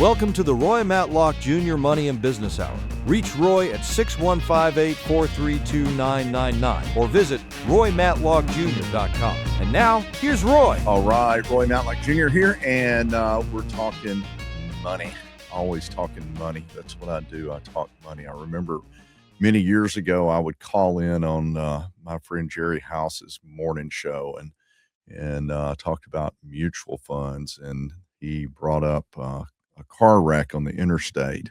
Welcome to the Roy Matlock Jr. Money and Business Hour. Reach Roy at 615-843-2999 or visit RoyMatlockJr.com. And now, here's Roy. All right, Roy Matlock Jr. here, and we're talking money. Always talking money. That's what I do. I talk money. I remember many years ago, I would call in on my friend Jerry House's morning show and talked about mutual funds, and he brought up a car wreck on the interstate,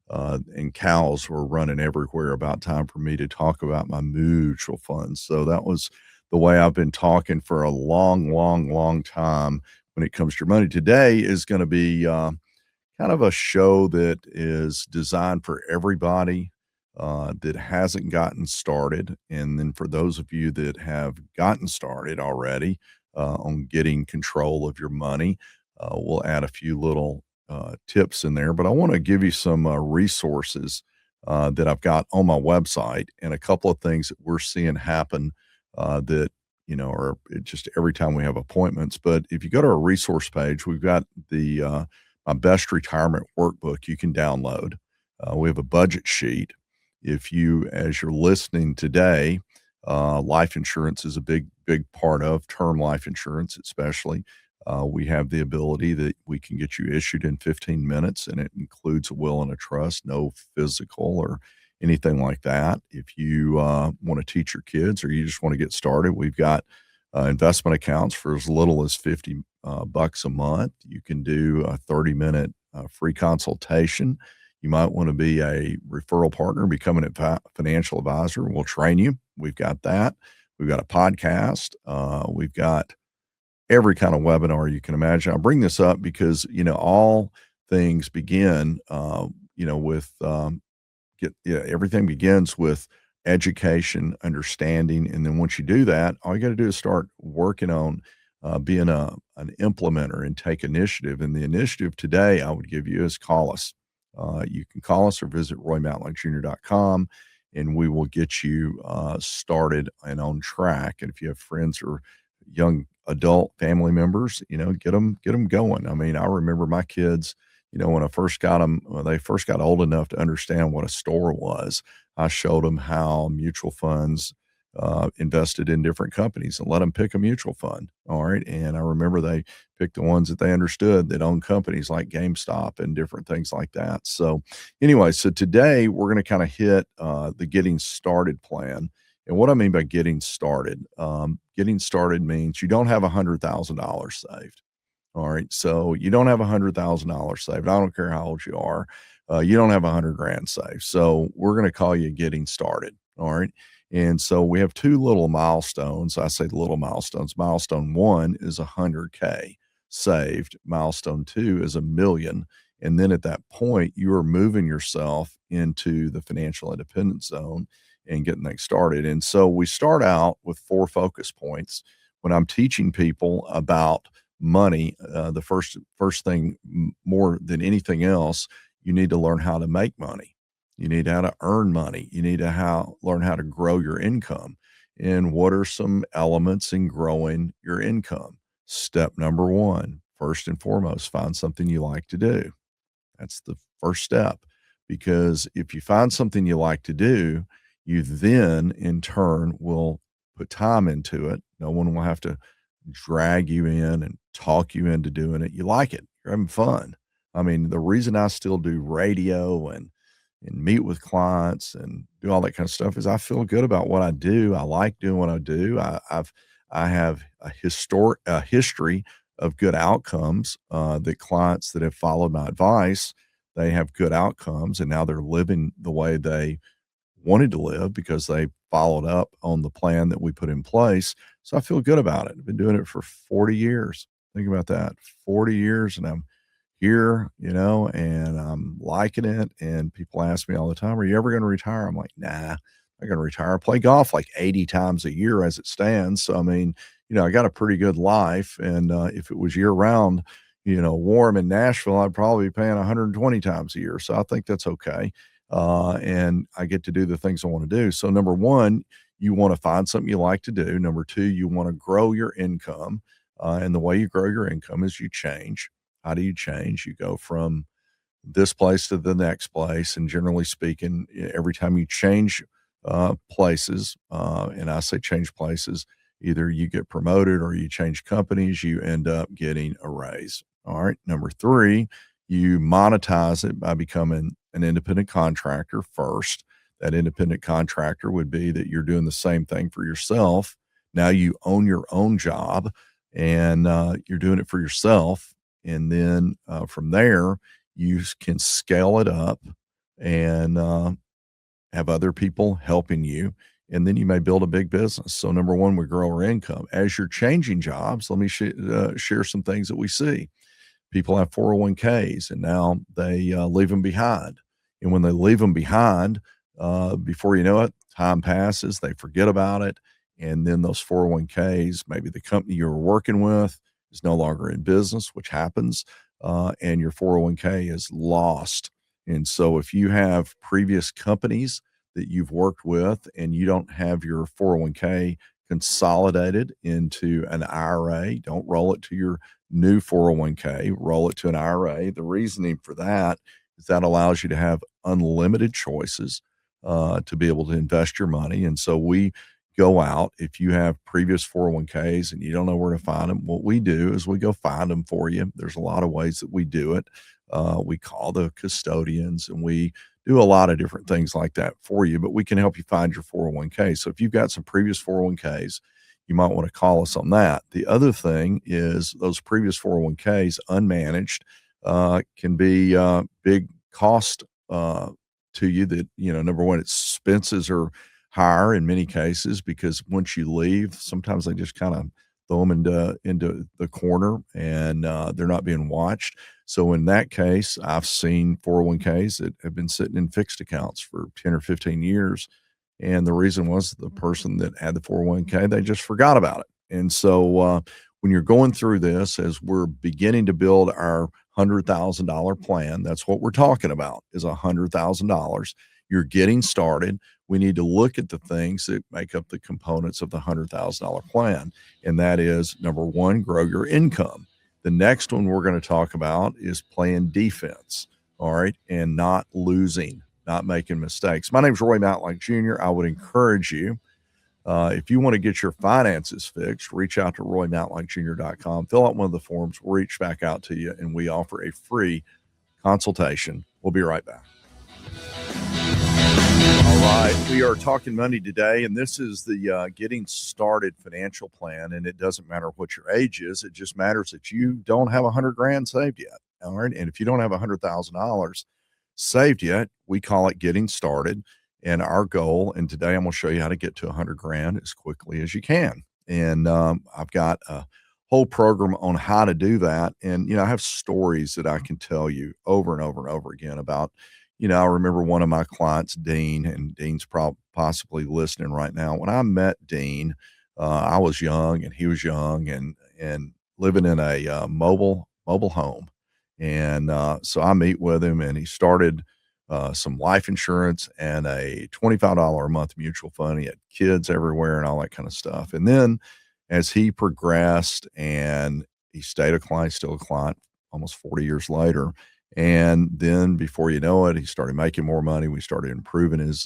and cows were running everywhere. About time for me to talk about my mutual funds. So that was the way I've been talking for a long time when it comes to your money. Today is going to be kind of a show that is designed for everybody that hasn't gotten started. And then for those of you that have gotten started already on getting control of your money, we'll add a few little tips in there. But I want to give you some resources that I've got on my website, and a couple of things that we're seeing happen that, are just every time we have appointments. But if you go to our resource page, we've got the my best retirement workbook you can download. We have a budget sheet. If you, as you're listening today, life insurance is a big part of term life insurance, especially. We have the ability that we can get you issued in 15 minutes, and it includes a will and a trust, no physical or anything like that. If you want to teach your kids or you just want to get started, we've got investment accounts for as little as $50 a month. You can do a 30-minute free consultation. You might want to be a referral partner, become a financial advisor. We'll train you. We've got that. We've got a podcast. We've got every kind of webinar you can imagine. I bring this up because, all things begin, with everything begins with education, understanding. And then once you do that, all you got to do is start working on being an implementer and take initiative. And the initiative today I would give you is call us. You can call us or visit RoyMatlockJr.com, and we will get you started and on track. And if you have friends or young adult family members, get them going. I mean, I remember my kids, when I first got them, when they first got old enough to understand what a store was, I showed them how mutual funds invested in different companies and let them pick a mutual fund. All right. And I remember they picked the ones that they understood that own companies like GameStop and different things like that. So anyway, so today we're going to kind of hit the getting started plan. And what I mean by getting started means you don't have $100,000 saved. All right. So you don't have $100,000 saved. I don't care how old you are. You don't have $100,000 saved. So we're going to call you getting started. All right. And so we have two little milestones. I say little milestones. Milestone 1 is 100K saved. Milestone 2 is 1 million. And then at that point, you are moving yourself into the financial independence zone and getting things started. And so we start out with 4 focus points. When I'm teaching people about money, the first thing, more than anything else, you need to learn how to make money. You need how to earn money. You need to learn how to grow your income. And what are some elements in growing your income? Step number 1, first and foremost, find something you like to do. That's the first step, because if you find something you like to do, you then in turn will put time into it. No one will have to drag you in and talk you into doing it. You like it. You're having fun. I mean, the reason I still do radio and meet with clients and do all that kind of stuff is I feel good about what I do. I like doing what I do. I have a history of good outcomes, that clients that have followed my advice, they have good outcomes, and now they're living the way they wanted to live because they followed up on the plan that we put in place. So I feel good about it. I've been doing it for 40 years. Think about that, 40 years, and I'm here, and I'm liking it. And people ask me all the time, are you ever going to retire? I'm like, nah, I'm not going to retire. I play golf like 80 times a year as it stands. So, I mean, I got a pretty good life. And if it was year round, warm in Nashville, I'd probably be paying 120 times a year. So I think that's okay. And I get to do the things I want to do. So number 1, you want to find something you like to do. Number 2, you want to grow your income. And the way you grow your income is you change. How do you change? You go from this place to the next place. And generally speaking, every time you change places, and I say change places, either you get promoted or you change companies, you end up getting a raise. All right. Number three, you monetize it by becoming an independent contractor first. That independent contractor would be that you're doing the same thing for yourself. Now you own your own job, and you're doing it for yourself. And then from there, you can scale it up and have other people helping you. And then you may build a big business. So, number one, we grow our income. As you're changing jobs, let me share some things that we see. People have 401ks and now they leave them behind. And when they leave them behind, before you know it, time passes, they forget about it. And then those 401ks, maybe the company you were working with is no longer in business, which happens, and your 401k is lost. And so if you have previous companies that you've worked with and you don't have your 401k consolidated into an IRA, don't roll it to your new 401k, roll it to an IRA. The reasoning for that is that allows you to have unlimited choices to be able to invest your money. And so we go out. If you have previous 401ks and you don't know where to find them, what we do is we go find them for you. There's a lot of ways that we do it. We call the custodians and we do a lot of different things like that for you, but we can help you find your 401k. So if you've got some previous 401ks, you might want to call us on that. The other thing is those previous 401ks unmanaged can be big cost to you that, number one, expenses are higher in many cases because once you leave, sometimes they just kind of throw them into the corner and they're not being watched. So in that case, I've seen 401ks that have been sitting in fixed accounts for 10 or 15 years. And the reason was the person that had the 401k, they just forgot about it. And so when you're going through this, as we're beginning to build our $100,000 plan, that's what we're talking about is $100,000. You're getting started. We need to look at the things that make up the components of the $100,000 plan. And that is number one, grow your income. The next one we're going to talk about is playing defense. All right. And not losing, not making mistakes. My name is Roy Matlock Jr. I would encourage you, if you want to get your finances fixed, reach out to RoyMatlockJr.com, fill out one of the forms, we'll reach back out to you, and we offer a free consultation. We'll be right back. All right, we are talking money today, and this is the Getting Started Financial Plan, and it doesn't matter what your age is. It just matters that you don't have $100,000 saved yet. All right, and if you don't have $100,000 saved yet, we call it Getting Started. And our goal, and today I'm going to show you how to get to $100,000 as quickly as you can. And I've got a whole program on how to do that. And, I have stories that I can tell you over and over and over again about, I remember one of my clients, Dean, and Dean's possibly listening right now. When I met Dean, I was young and he was young and living in a mobile home. And so I meet with him and he started some life insurance and a $25 a month mutual fund. He had kids everywhere and all that kind of stuff. And then as he progressed and he stayed a client, still a client almost 40 years later. And then before you know it, he started making more money. We started improving his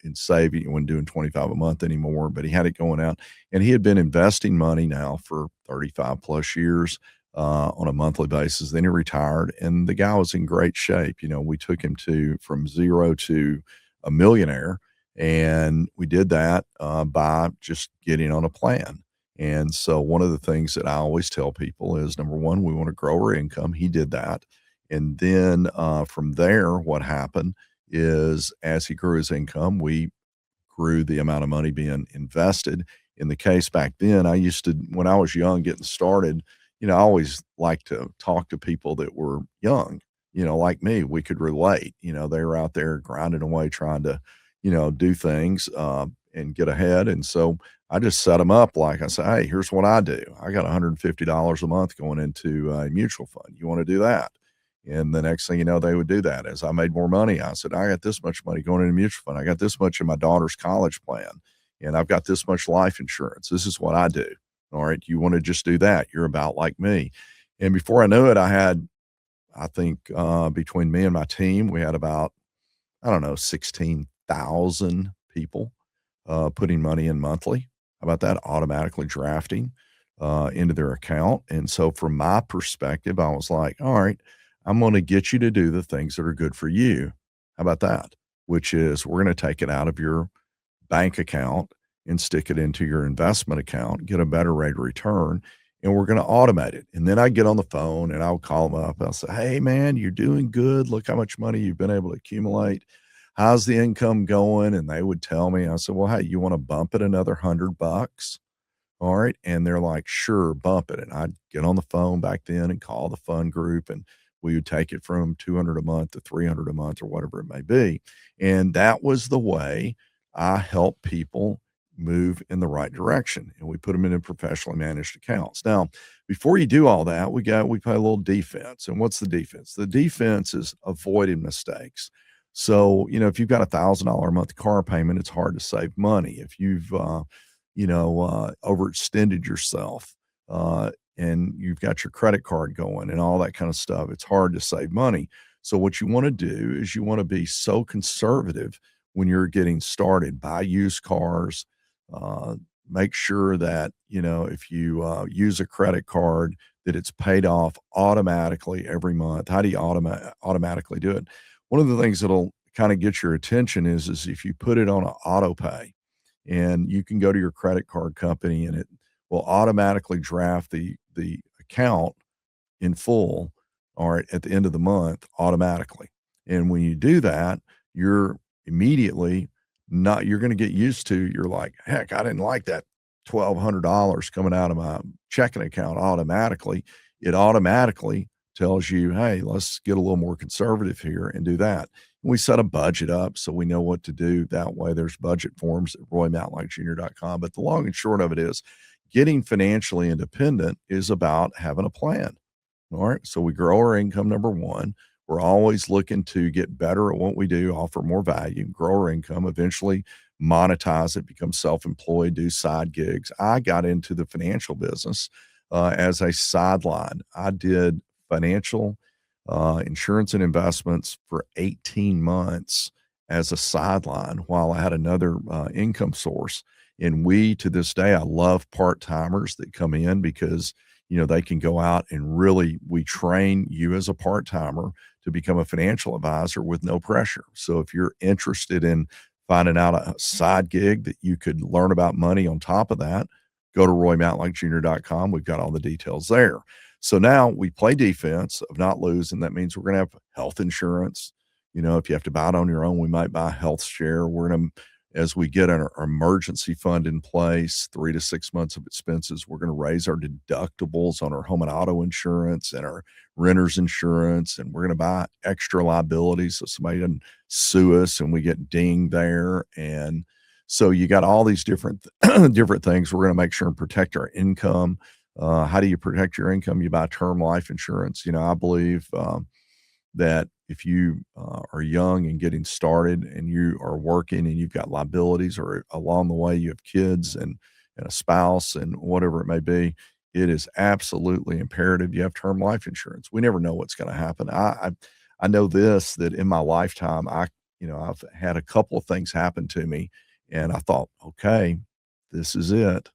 in saving. He wasn't doing 25 a month anymore, but he had it going out and he had been investing money now for 35 plus years. On a monthly basis. Then he retired and the guy was in great shape. We took him from zero to a millionaire, and we did that by just getting on a plan. And so one of the things that I always tell people is, number one, we want to grow our income. He did that. And then from there, what happened is as he grew his income, we grew the amount of money being invested. In the case back then, when I was young, getting started, I always like to talk to people that were young, like me. We could relate. They were out there grinding away, trying to, do things and get ahead. And so I just set them up like I say, hey, here's what I do. I got $150 a month going into a mutual fund. You want to do that? And the next thing you know, they would do that. As I made more money, I said, I got this much money going into a mutual fund. I got this much in my daughter's college plan. And I've got this much life insurance. This is what I do. All right. You want to just do that. You're about like me. And before I knew it, I had I think between me and my team, we had about, I don't know, 16,000 people putting money in monthly. How about that? Automatically drafting into their account. And so, from my perspective, I was like, all right, I'm going to get you to do the things that are good for you. How about that? Which is, we're going to take it out of your bank account and stick it into your investment account, get a better rate of return, and we're going to automate it. And then I get on the phone and I'll call them up. I'll say, hey, man, you're doing good. Look how much money you've been able to accumulate. How's the income going? And they would tell me. I said, well, hey, you want to bump it another $100? All right. And they're like, sure, bump it. And I'd get on the phone back then and call the fund group, and we would take it from 200 a month to 300 a month or whatever it may be. And that was the way I help people move in the right direction. And we put them in professionally managed accounts. Now, before you do all that, we play a little defense. And what's the defense? The defense is avoiding mistakes. So, if you've got $1,000 a month car payment, it's hard to save money. If you've overextended yourself, and you've got your credit card going and all that kind of stuff, it's hard to save money. So what you want to do is you want to be so conservative when you're getting started. Buy used cars. Make sure that, if you use a credit card, that it's paid off automatically every month. How do you automatically do it? One of the things that'll kind of get your attention is if you put it on an auto pay, and you can go to your credit card company and it will automatically draft the account in full, all right, at the end of the month automatically. And when you do that, you're immediately you're going to get used to, you're like, heck, I didn't like that $1,200 coming out of my checking account automatically. It automatically tells you, hey, let's get a little more conservative here and do that. We set a budget up so we know what to do. That way, there's budget forms at RoyMatlockJr.com. But the long and short of it is, getting financially independent is about having a plan. All right. So we grow our income, number one. We're always looking to get better at what we do, offer more value, grow our income, eventually monetize it, become self-employed, do side gigs. I got into the financial business as a sideline. I did financial insurance and investments for 18 months as a sideline while I had another income source. And to this day, I love part-timers that come in because, they can go out and really, we train you as a part-timer to become a financial advisor with no pressure. So if you're interested in finding out a side gig that you could learn about money on top of that, go to RoyMatlockJr.com. We've got all the details there. So now we play defense of not losing. That means we're going to have health insurance. If you have to buy it on your own, we might buy a health share. We're going to, as we get our emergency fund in place, 3 to 6 months of expenses, we're going to raise our deductibles on our home and auto insurance and our renter's insurance. And we're going to buy extra liabilities so somebody doesn't sue us and we get dinged there. And so you got all these different things. We're going to make sure and protect our income. How do you protect your income? You buy term life insurance. I believe that if you are young and getting started and you are working and you've got liabilities, or along the way you have kids and a spouse and whatever it may be, it is absolutely imperative you have term life insurance. We never know what's going to happen. I know this, that in my lifetime, I've had a couple of things happen to me, and I thought, okay, this is it.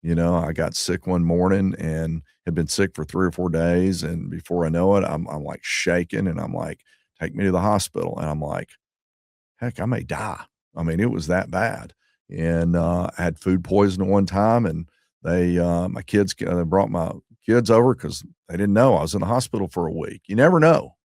I got sick one morning and had been sick for 3 or 4 days. And before I know it, I'm like shaking, and I'm like, take me to the hospital. And I'm like, heck, I may die. I mean, it was that bad. And I had food poisoning one time, and they brought my kids over because they didn't know I was in the hospital for a week. You never know.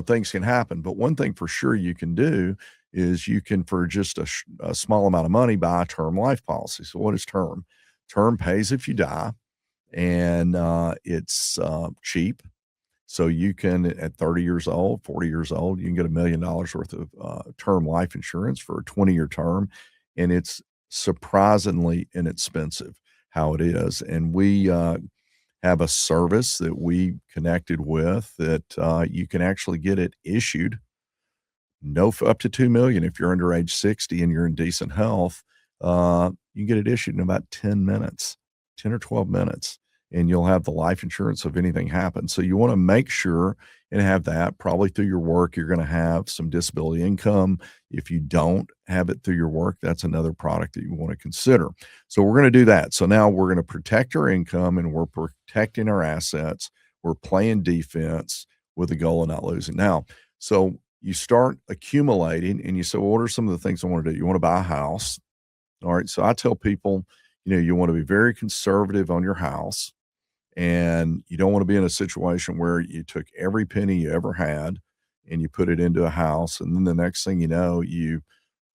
Things can happen. But one thing for sure you can do is you can, for just a small amount of money, buy a term life policy. So what is term? Term pays if you die, and it's cheap. So you can, at 30 years old, 40 years old, you can get $1 million worth of term life insurance for a 20-year term, and it's surprisingly inexpensive how it is. And we have a service that we connected with that you can actually get it issued up to $2 million if you're under age 60 and you're in decent health. You can get it issued in about 10 minutes, 10 or 12 minutes. and you'll have the life insurance if anything happens. So you want to make sure and have that. Probably through your work, you're going to have some disability income. If you don't have it through your work, that's another product that you want to consider. So we're going to do that. So now we're going to protect our income and we're protecting our assets. We're playing defense with the goal of not losing. Now, so you start accumulating and you say, well, what are some of the things I want to do? You want to buy a house. All right. So I tell people, you want to be very conservative on your house, and you don't want to be in a situation where you took every penny you ever had and you put it into a house. And then the next thing you know,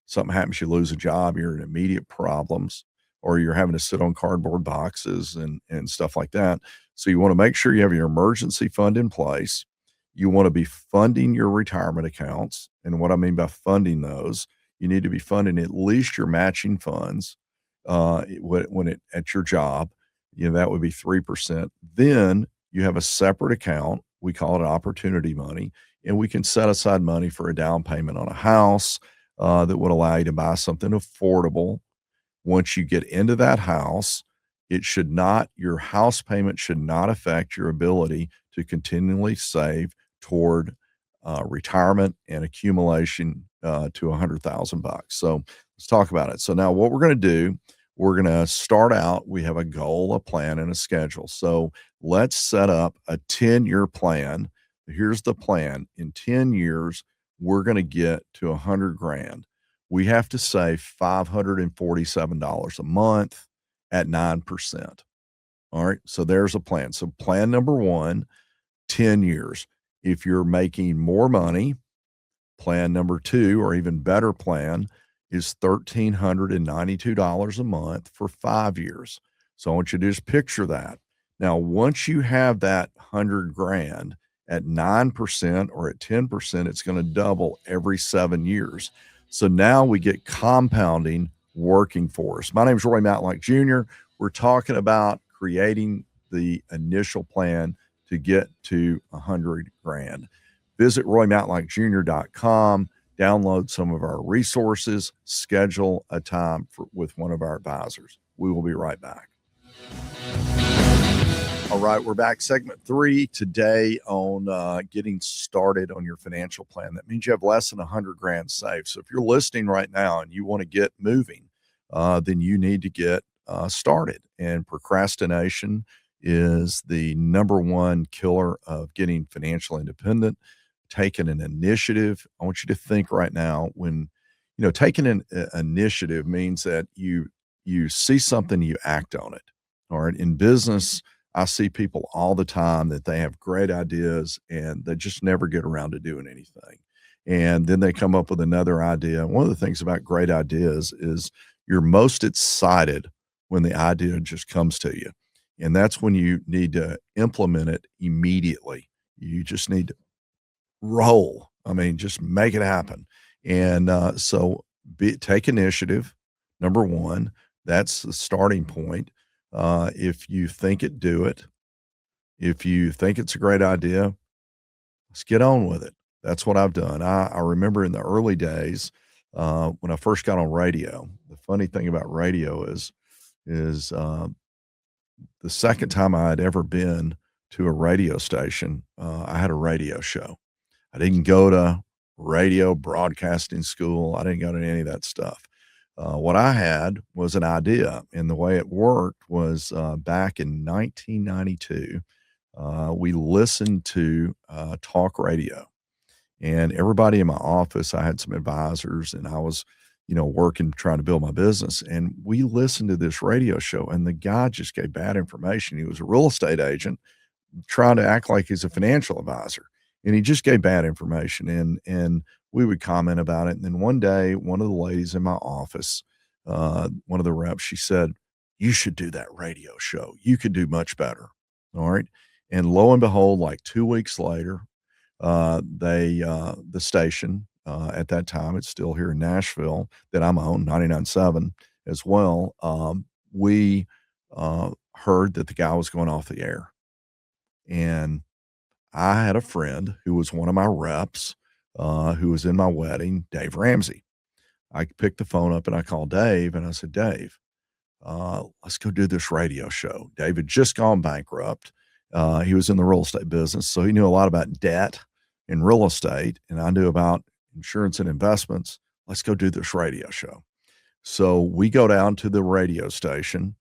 something happens, you lose a job, you're in immediate problems, or you're having to sit on cardboard boxes and stuff like that. So you want to make sure you have your emergency fund in place. You want to be funding your retirement accounts. And what I mean by funding those, you need to be funding at least your matching funds at your job. That would be 3%. Then you have a separate account. We call it opportunity money, and we can set aside money for a down payment on a house that would allow you to buy something affordable. Once you get into that house, your house payment should not affect your ability to continually save toward retirement and accumulation to $100,000. So let's talk about it. So now what we're going to do, we're going to start out, we have a goal, a plan, and a schedule. So let's set up a 10-year plan. Here's the plan. In 10 years, we're going to get to 100 grand. We have to save $547 a month at 9%. All right. So there's a plan. So plan number one, 10 years. If you're making more money, plan number two, or even better plan, is $1,392 a month for 5 years. So I want you to just picture that. Now, once you have that 100 grand at 9% or at 10%, it's going to double every 7 years. So now we get compounding working for us. My name is Roy Matlock Jr. We're talking about creating the initial plan to get to 100 grand. Visit RoyMatlockJr.com, download some of our resources, schedule a time with one of our advisors. We will be right back. All right, we're back. Segment 3 today on getting started on your financial plan. That means you have less than 100 grand saved. So if you're listening right now and you want to get moving, then you need to get started. And procrastination is the number one killer of getting financially independent. Taking an initiative. I want you to think right now when, taking an initiative means that you see something, you act on it. All right. In business, I see people all the time that they have great ideas and they just never get around to doing anything. And then they come up with another idea. One of the things about great ideas is you're most excited when the idea just comes to you. And that's when you need to implement it immediately. You just need to roll. I mean, just make it happen. And take initiative. Number one, that's the starting point. If you think it, do it. If you think it's a great idea, let's get on with it. That's what I've done. I remember in the early days when I first got on radio. The funny thing about radio is the second time I had ever been to a radio station, I had a radio show. I didn't go to radio broadcasting school. I didn't go to any of that stuff. What I had was an idea, and the way it worked was back in 1992, we listened to talk radio, and everybody in my office, I had some advisors, and I was, working, trying to build my business, and we listened to this radio show, and the guy just gave bad information. He was a real estate agent trying to act like he's a financial advisor. And he just gave bad information, and we would comment about it. And then one day, one of the ladies in my office, one of the reps, she said, "You should do that radio show. You could do much better." All right. And lo and behold, like 2 weeks later, the station, at that time, it's still here in Nashville that I'm on, 99.7 as well. We heard that the guy was going off the air. And I had a friend who was one of my reps, who was in my wedding, Dave Ramsey. I picked the phone up and I called Dave and I said, "Dave, let's go do this radio show. David just gone bankrupt. He was in the real estate business, so he knew a lot about debt and real estate, and I knew about insurance and investments. Let's go do this radio show. So we go down to the radio station.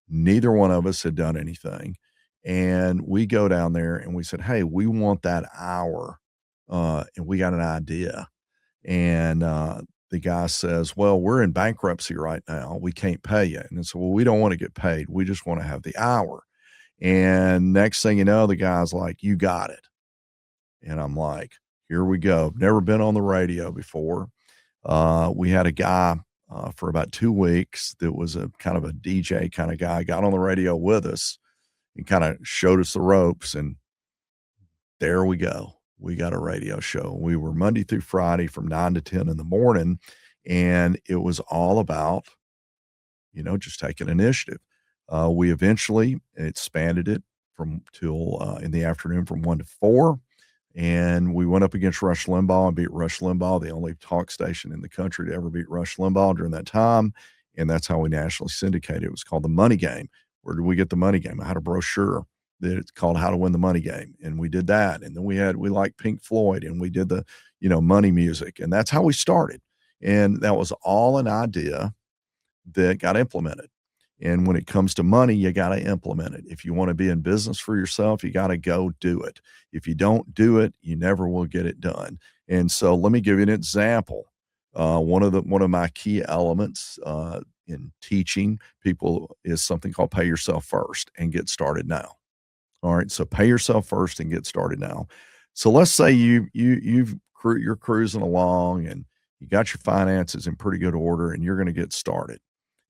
Neither one of us had done anything. And we go down there and we said, hey, we want that hour. And we got an idea. And the guy says, well, we're in bankruptcy right now. We can't pay you. And so, well, we don't want to get paid. We just want to have the hour. And next thing you know, the guy's like, you got it. And I'm like, here we go. Never been on the radio before. We had a guy for about 2 weeks that was a kind of a DJ kind of guy, got on the radio with us and kind of showed us the ropes. And there we go. We got a radio show. We were Monday through Friday from 9 to 10 in the morning. And it was all about, just taking initiative. We eventually expanded it from till in the afternoon from 1 to 4. And we went up against Rush Limbaugh and beat Rush Limbaugh, the only talk station in the country to ever beat Rush Limbaugh during that time. And that's how we nationally syndicated. It was called The Money Game. Where did we get The Money Game? I had a brochure that it's called How to Win the Money Game. And we did that. And then we liked Pink Floyd, and we did the, money music. And that's how we started. And that was all an idea that got implemented. And when it comes to money, you got to implement it. If you want to be in business for yourself, you got to go do it. If you don't do it, you never will get it done. And so let me give you an example. One of my key elements in teaching people is something called pay yourself first and get started now. All right. So pay yourself first and get started now. So let's say you're cruising along and you got your finances in pretty good order and you're going to get started.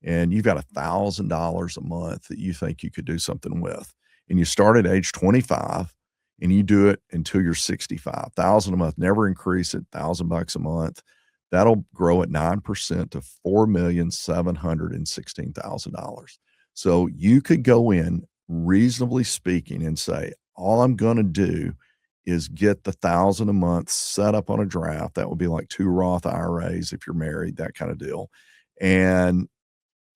And you've got $1,000 a month that you think you could do something with. And you start at age 25 and you do it until you're 65. 1,000 a month, never increase it, $1,000 a month. That'll grow at 9% to $4,716,000. So you could go in, reasonably speaking, and say, all I'm going to do is get the $1,000 a month set up on a draft. That would be like 2 Roth IRAs if you're married, that kind of deal. And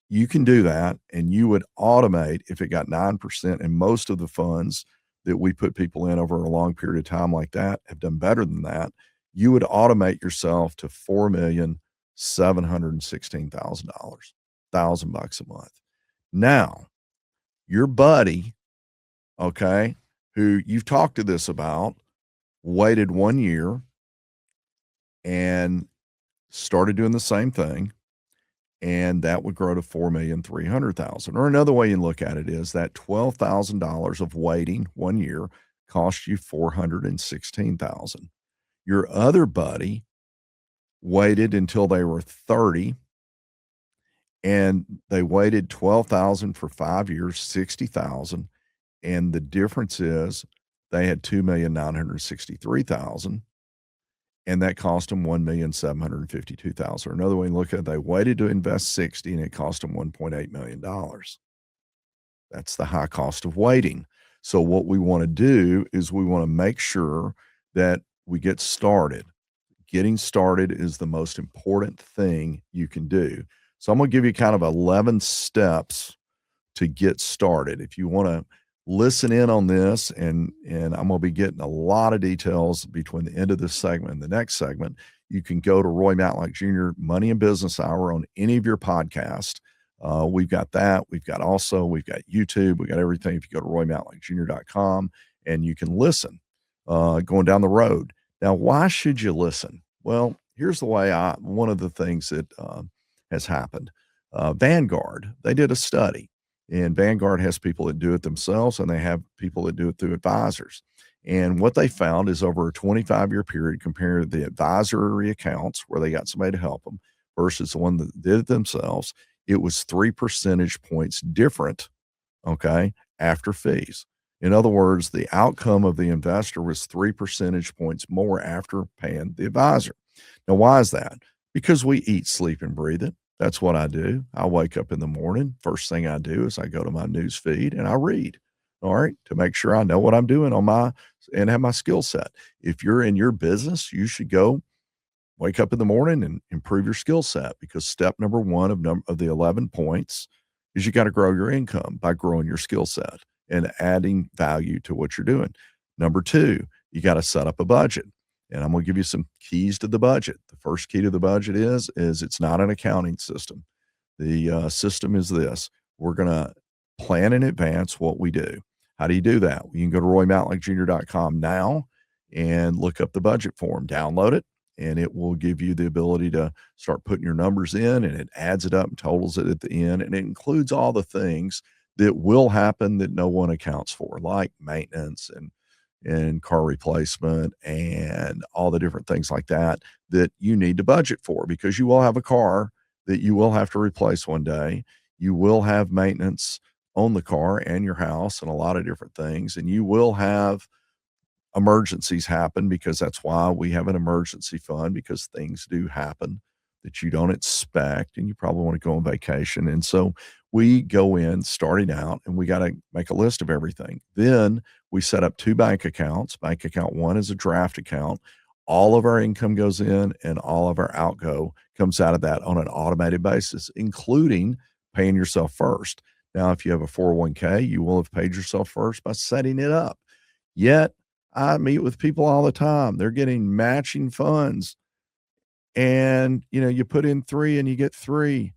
you can do that, and you would automate if it got 9%. And most of the funds that we put people in over a long period of time like that have done better than that. You would automate yourself to $4,716,000, $1,000 a month. Now, your buddy, okay, who you've talked to this about, waited 1 year and started doing the same thing. And that would grow to $4,300,000. Or another way you look at it is that $12,000 of waiting 1 year cost you $416,000. Your other buddy waited until they were 30, and they waited $12,000 for 5 years, $60,000. And the difference is they had $2,963,000. And that cost them $1,752,000. Another way to look at it, they waited to invest 60 and it cost them $1.8 million. That's the high cost of waiting. So what we want to do is we want to make sure that we get started. Getting started is the most important thing you can do. So I'm going to give you kind of 11 steps to get started. If you want to listen in on this, and I'm going to be getting a lot of details between the end of this segment and the next segment. You can go to Roy Matlock Jr. Money and Business Hour on any of your podcasts. We've got that. We've got YouTube. We got everything. If you go to RoyMatlockJr.com, and you can listen going down the road. Now, why should you listen? Well, here's the way one of the things that has happened. Vanguard, they did a study. And Vanguard has people that do it themselves, and they have people that do it through advisors. And what they found is over a 25-year period, compared the advisory accounts where they got somebody to help them versus the one that did it themselves, it was 3 percentage points different, okay, after fees. In other words, the outcome of the investor was 3 percentage points more after paying the advisor. Now, why is that? Because we eat, sleep, and breathe it. That's what I do. I wake up in the morning. First thing I do is I go to my news feed and I read, all right, to make sure I know what I'm doing and have my skill set. If you're in your business, you should go wake up in the morning and improve your skill set, because step number one of the 11 points is you got to grow your income by growing your skill set and adding value to what you're doing. Number two, you got to set up a budget. And I'm going to give you some keys to the budget. The first key to the budget is it's not an accounting system. The system is this: we're going to plan in advance what we do. How do you do that? You can go to RoyMatlockJr.com now and look up the budget form, download it, and it will give you the ability to start putting your numbers in, and it adds it up and totals it at the end. And it includes all the things that will happen that no one accounts for, like maintenance and car replacement and all the different things like that that you need to budget for, because you will have a car that you will have to replace one day. You will have maintenance on the car and your house and a lot of different things. And you will have emergencies happen, because that's why we have an emergency fund, because things do happen that you don't expect, and you probably want to go on vacation. And so we go in starting out and we got to make a list of everything. Then we set up 2 bank accounts. Bank account one is a draft account. All of our income goes in and all of our outgo comes out of that on an automated basis, including paying yourself first. Now, if you have a 401k, you will have paid yourself first by setting it up. Yet, I meet with people all the time. They're getting matching funds. And, you put in 3 and you get 3.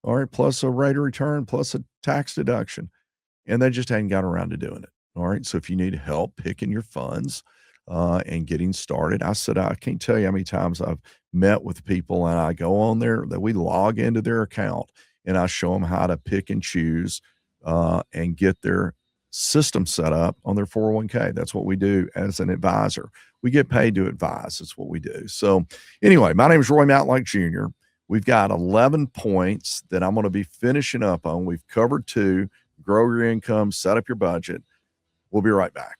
All right, plus a rate of return, plus a tax deduction. And they just hadn't got around to doing it. All right. So if you need help picking your funds and getting started, I can't tell you how many times I've met with people and I go on there, that we log into their account and I show them how to pick and choose and get their system set up on their 401k. That's what we do as an advisor. We get paid to advise. That's what we do. So anyway, my name is Roy Matlock Jr. We've got 11 points that I'm going to be finishing up on. We've covered 2: grow your income, set up your budget. We'll be right back.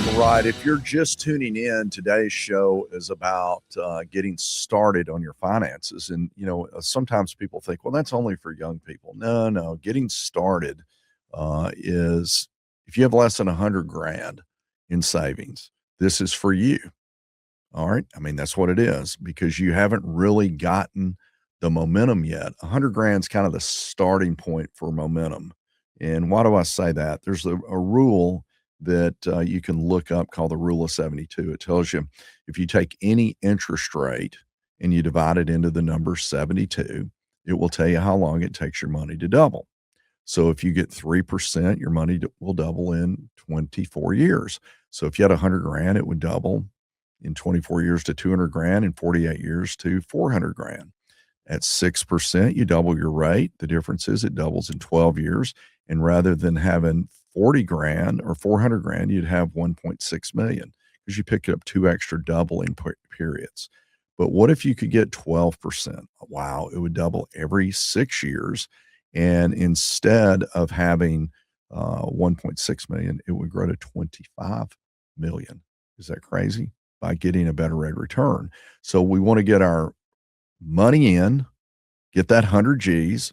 All right. If you're just tuning in, today's show is about getting started on your finances. And, sometimes people think, well, that's only for young people. No. Getting started is, if you have less than 100 grand in savings, this is for you. All right. I mean, that's what it is, because you haven't really gotten the momentum yet. 100 grand is kind of the starting point for momentum. And why do I say that? There's a rule that you can look up called the rule of 72. It tells you if you take any interest rate and you divide it into the number 72, it will tell you how long it takes your money to double. So if you get 3%, your money will double in 24 years. So if you had 100 grand, it would double in 24 years to 200 grand, in 48 years to 400 grand. At 6%, you double your rate. The difference is it doubles in 12 years. And rather than having 40 grand or 400 grand, you'd have 1.6 million, because you picked up 2 extra doubling periods. But what if you could get 12%? Wow, it would double every 6 years. And instead of having 1.6 million, it would grow to 25 million. Is that crazy? By getting a better rate of return. So we want to get our money in, get that 100 G's,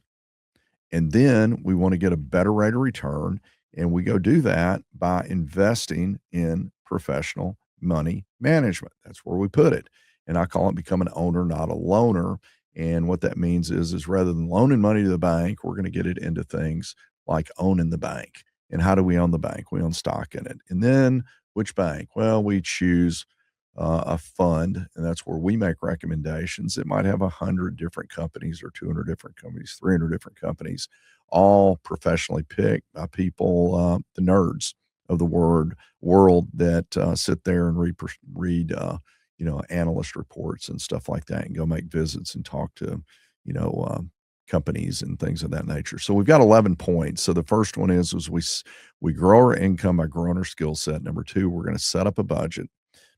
and then we want to get a better rate of return. And we go do that by investing in professional money management. That's where we put it. And I call it become an owner, not a loaner. And what that means is rather than loaning money to the bank, we're going to get it into things like owning the bank. And how do we own the bank? We own stock in it. And then which bank? Well, we choose a fund, and that's where we make recommendations. It might have 100 different companies or 200 different companies, 300 different companies, all professionally picked by people, the nerds of the world that sit there and read analyst reports and stuff like that, and go make visits and talk to, companies and things of that nature. So we've got 11 points. So the first one is we grow our income by growing our skill set. Number 2, we're going to set up a budget.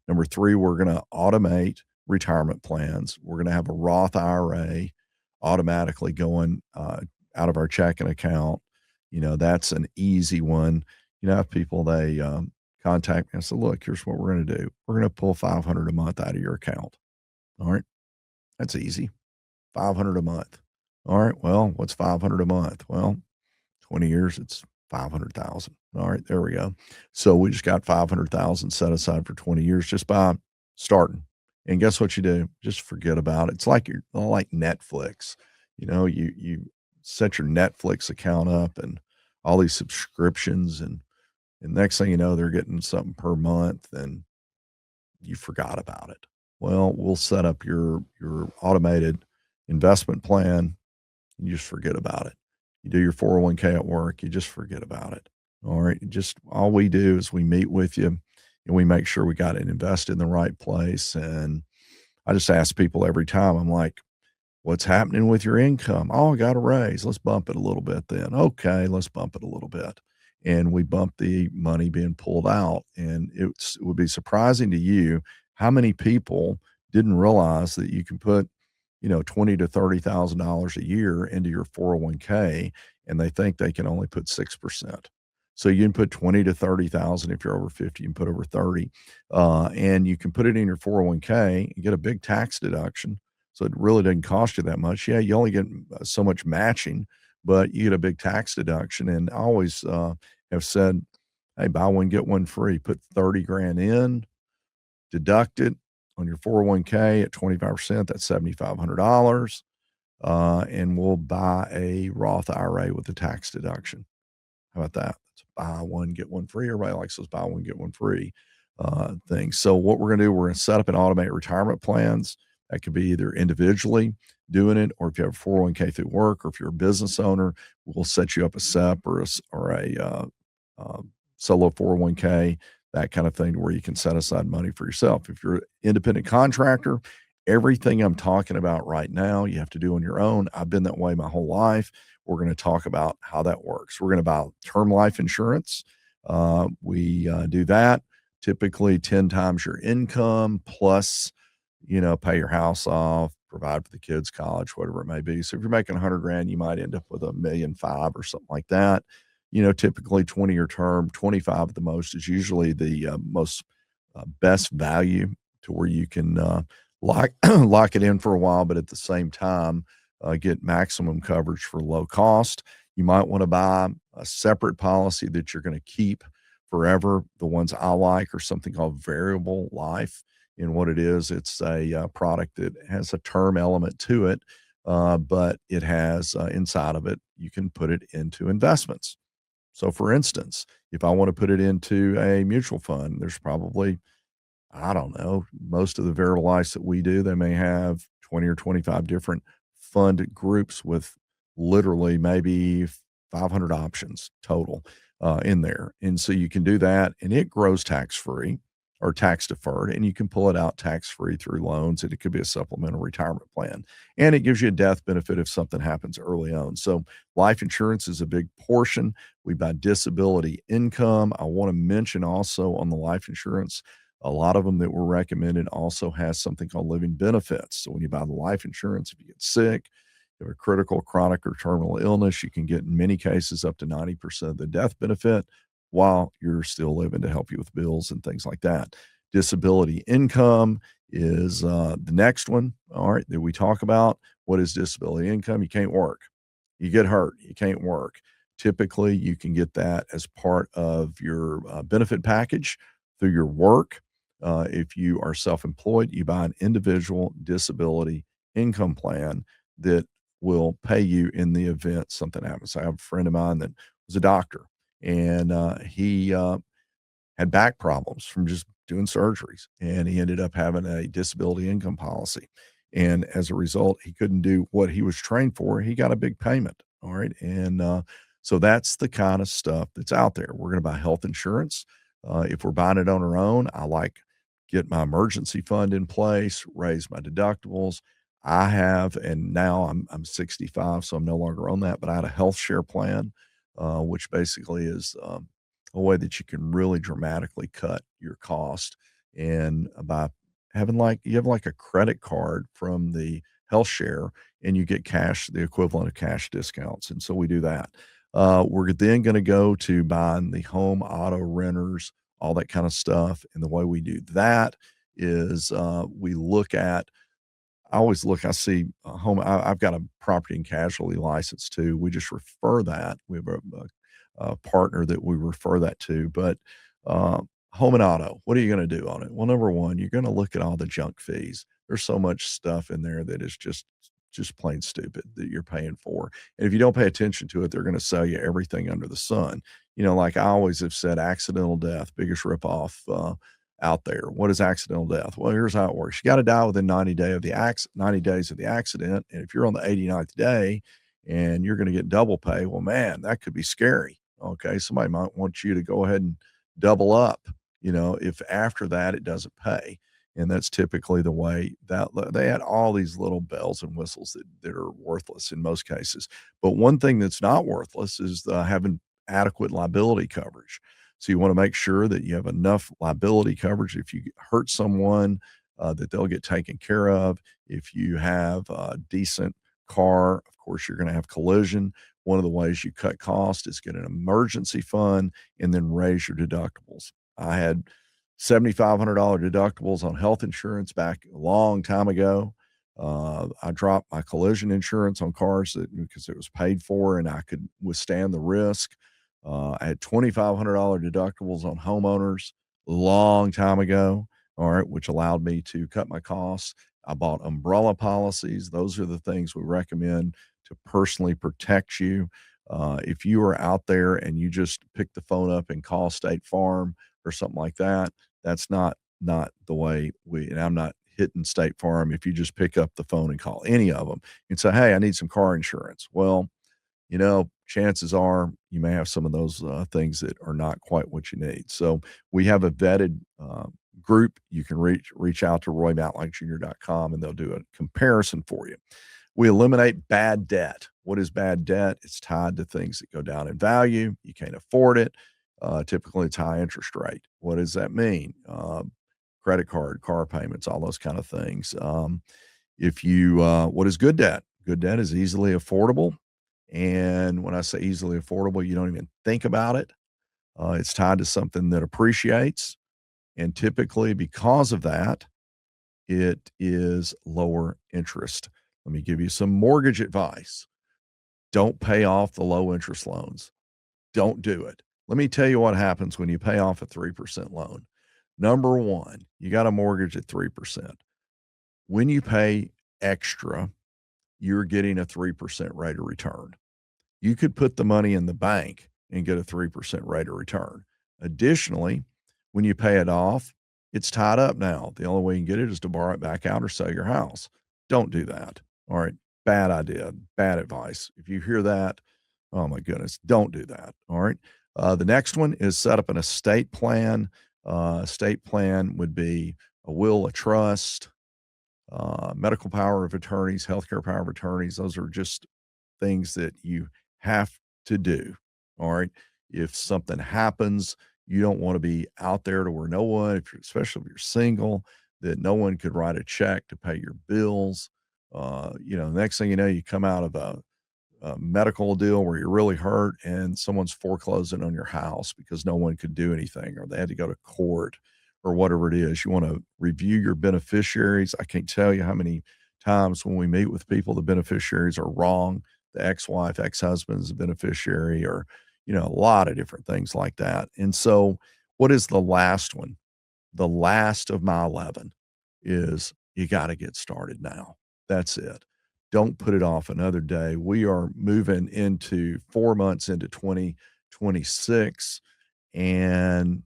Number 3, we're going to automate retirement plans. We're going to have a Roth IRA automatically going out of our checking account. That's an easy one. If people, they contact me, I said, look, here's what we're going to do. We're going to pull $500 a month out of your account. All right. That's easy. $500 a month. All right. Well, what's $500 a month? Well, 20 years, it's 500,000. All right, there we go. So we just got 500,000 set aside for 20 years just by starting. And guess what you do? Just forget about it. It's like like Netflix. You set your Netflix account up and all these subscriptions, and next thing you know, they're getting something per month, and you forgot about it. Well, we'll set up your automated investment plan. You just forget about it. You do your 401k at work, you just forget about it. All right. Just all we do is we meet with you and we make sure we got it invested in the right place. And I just ask people every time, I'm like, what's happening with your income? Oh, I got a raise. Let's bump it a little bit then. Okay, let's bump it a little bit. And we bump the money being pulled out. And it would be surprising to you how many people didn't realize that you can put, twenty to $30,000 a year into your 401k, and they think they can only put 6%. So you can put 20 to 30,000 if you're over 50, you can put over 30, and you can put it in your 401k and get a big tax deduction, so it really doesn't cost you that much. Yeah, you only get so much matching, but you get a big tax deduction. And I always have said, hey, buy one, get one free. Put 30 grand in, deduct it on your 401k at 25%. That's $7,500. And we'll buy a Roth IRA with a tax deduction. How about that? It's buy one, get one free. Everybody likes those buy one, get one free things. So what we're going to do, we're going to set up and automate retirement plans. That could be either individually doing it, or if you have a 401k through work, or if you're a business owner, we'll set you up a SEP or a solo 401k, that kind of thing, to where you can set aside money for yourself. If you're an independent contractor, everything I'm talking about right now, you have to do on your own. I've been that way my whole life. We're going to talk about how that works. We're going to buy term life insurance. We do that typically 10 times your income plus, pay your house off, provide for the kids' college, whatever it may be. So if you're making 100 grand, you might end up with $1.5 million or something like that. Typically 20-year term, 25 at the most is usually the most best value, to where you can lock lock it in for a while, but at the same time get maximum coverage for low cost. You might want to buy a separate policy that you're going to keep forever. The ones I like are something called variable life. And what it is, it's a product that has a term element to it, but it has inside of it, you can put it into investments. So for instance, if I want to put it into a mutual fund, there's probably, I don't know, most of the variable lives that we do, they may have 20 or 25 different fund groups with literally maybe 500 options total in there. And so you can do that, and it grows tax free or tax deferred, and you can pull it out tax free through loans, and it could be a supplemental retirement plan. And it gives you a death benefit if something happens early on. So life insurance is a big portion. We buy disability income. I want to mention also on the life insurance, a lot of them that were recommended also has something called living benefits. So when you buy the life insurance, if you get sick, you have a critical, chronic, or terminal illness, you can get in many cases up to 90% of the death benefit while you're still living, to help you with bills and things like that. Disability income is the next one, all right, that we talk about. What is disability income? You can't work. You get hurt, you can't work. Typically, you can get that as part of your benefit package through your work. If you are self-employed, you buy an individual disability income plan that will pay you in the event something happens. I have a friend of mine that was a doctor, and he had back problems from just doing surgeries, and he ended up having a disability income policy. And as a result, he couldn't do what he was trained for. He got a big payment. All right. And so that's the kind of stuff that's out there. We're going to buy health insurance. If we're buying it on our own, I like get my emergency fund in place, raise my deductibles. I have, and now I'm 65, so I'm no longer on that, but I had a health share plan, which basically is a way that you can really dramatically cut your cost. And by having you have like a credit card from the health share, and you get cash, the equivalent of cash discounts. And so we do that. We're then going to go to buying the home, auto, renters, all that kind of stuff. And the way we do that is we look at, I see a home. I've got a property and casualty license too. We just refer that. We have a partner that we refer that to. But home and auto, what are you going to do on it? Well, number one, you're going to look at all the junk fees. There's so much stuff in there that is just just plain stupid that you're paying for. And if you don't pay attention to it, they're going to sell you everything under the sun. Like I always have said, accidental death, biggest ripoff out there. What is accidental death? Well, here's how it works. You got to die within 90 days of the accident. And if you're on the 89th day and you're going to get double pay, well, man, that could be scary. Okay. Somebody might want you to go ahead and double up, if after that it doesn't pay. And that's typically the way that they had all these little bells and whistles that are worthless in most cases. But one thing that's not worthless is having adequate liability coverage. So you want to make sure that you have enough liability coverage. If you hurt someone, that they'll get taken care of. If you have a decent car, of course, you're going to have collision. One of the ways you cut cost is get an emergency fund and then raise your deductibles. I had $7,500 deductibles on health insurance back a long time ago. I dropped my collision insurance on cars because it was paid for and I could withstand the risk. I had $2,500 deductibles on homeowners a long time ago, all right, which allowed me to cut my costs. I bought umbrella policies. Those are the things we recommend to personally protect you. If you are out there and you just pick the phone up and call State Farm or something like that, that's not the way and I'm not hitting State Farm. If you just pick up the phone and call any of them and say, hey, I need some car insurance. Well, chances are you may have some of those things that are not quite what you need. So we have a vetted group. You can reach out to RoyMatlockJr.com and they'll do a comparison for you. We eliminate bad debt. What is bad debt? It's tied to things that go down in value. You can't afford it. Typically, it's high interest rate. What does that mean? Credit card, car payments, all those kind of things. What is good debt? Good debt is easily affordable. And when I say easily affordable, you don't even think about it. It's tied to something that appreciates. And typically, because of that, it is lower interest. Let me give you some mortgage advice. Don't pay off the low interest loans. Don't do it. Let me tell you what happens when you pay off a 3% loan. Number one, you got a mortgage at 3%. When you pay extra, you're getting a 3% rate of return. You could put the money in the bank and get a 3% rate of return. Additionally, when you pay it off, it's tied up now. The only way you can get it is to borrow it back out or sell your house. Don't do that. All right. Bad idea. Bad advice. If you hear that, oh my goodness, don't do that. All right. The next one is set up an estate plan. Estate plan would be a will, a trust, medical power of attorneys, healthcare power of attorneys. Those are just things that you have to do. All right. If something happens, you don't want to be out there to where no one, especially if you're single, that no one could write a check to pay your bills. Next thing you know, you come out of a medical deal where you're really hurt and someone's foreclosing on your house because no one could do anything or they had to go to court or whatever it is. You want to review your beneficiaries. I can't tell you how many times when we meet with people, the beneficiaries are wrong. The ex-wife, ex-husband is a beneficiary or, a lot of different things like that. And so what is the last one? The last of my 11 is you got to get started now. That's it. Don't put it off another day. We are moving into 4 months into 2026. And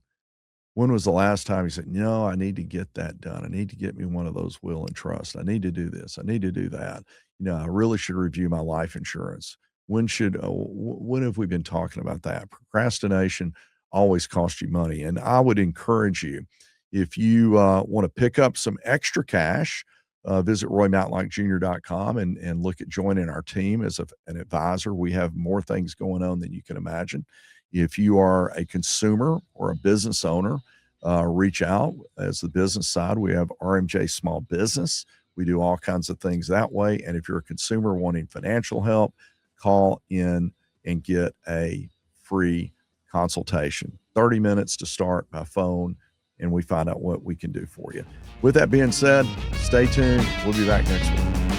when was the last time you said, no, I need to get that done. I need to get me one of those will and trust. I need to do this. I need to do that. I really should review my life insurance. When have we been talking about that? Procrastination always costs you money. And I would encourage you, if you want to pick up some extra cash, visit RoyMatlockJr.com and look at joining our team as an advisor. We have more things going on than you can imagine. If you are a consumer or a business owner, reach out. As the business side, we have RMJ Small Business. We do all kinds of things that way. And if you're a consumer wanting financial help, call in and get a free consultation. 30 minutes to start by phone, and we find out what we can do for you. With that being said, stay tuned. We'll be back next week.